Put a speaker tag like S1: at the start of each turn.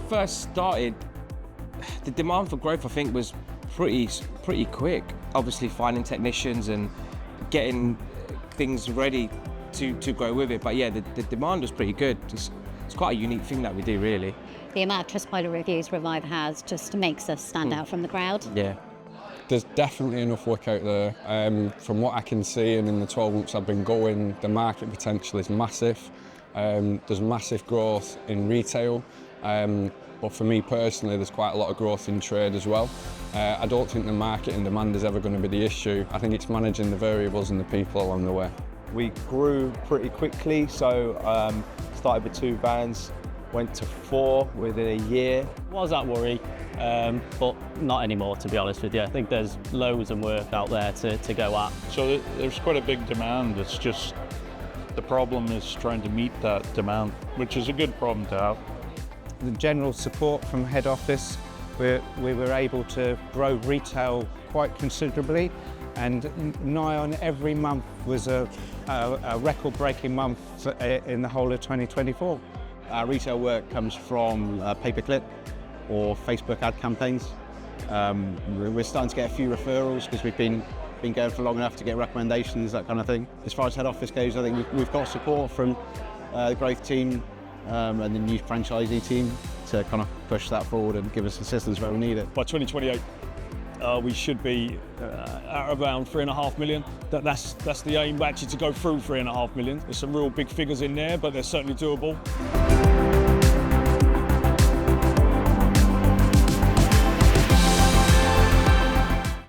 S1: first started, the demand for growth, I think, was pretty quick. Obviously, finding technicians and getting things ready to grow with it. But yeah, the demand was pretty good. It's quite a unique thing that we do, really.
S2: The amount of Trustpilot reviews Revive has just makes us stand out from the crowd.
S1: Yeah.
S3: There's definitely enough work out there. From what I can see, and in the 12 months I've been going, the market potential is massive. There's massive growth in retail, but for me personally, there's quite a lot of growth in trade as well. I don't think the market and demand is ever going to be the issue. I think it's managing the variables and the people along the way.
S4: We grew pretty quickly, so started with 2 vans, went to 4 within a year.
S5: Was that worry, but not anymore, to be honest with you. I think there's loads of work out there to go at.
S6: So there's quite a big demand. It's just the problem is trying to meet that demand, which is a good problem to have.
S7: The general support from head office, we were able to grow retail quite considerably, and nigh on every month was a record-breaking month in the whole of 2024.
S8: Our retail work comes from pay-per-click or Facebook ad campaigns. We're starting to get a few referrals because we've been going for long enough to get recommendations, that kind of thing. As far as head office goes, I think we've got support from the growth team and the new franchisee team to kind of push that forward and give us assistance where we need it.
S9: By 2028, we should be at around 3.5 million. That's the aim, actually, to go through 3.5 million. There's some real big figures in there, but they're certainly doable.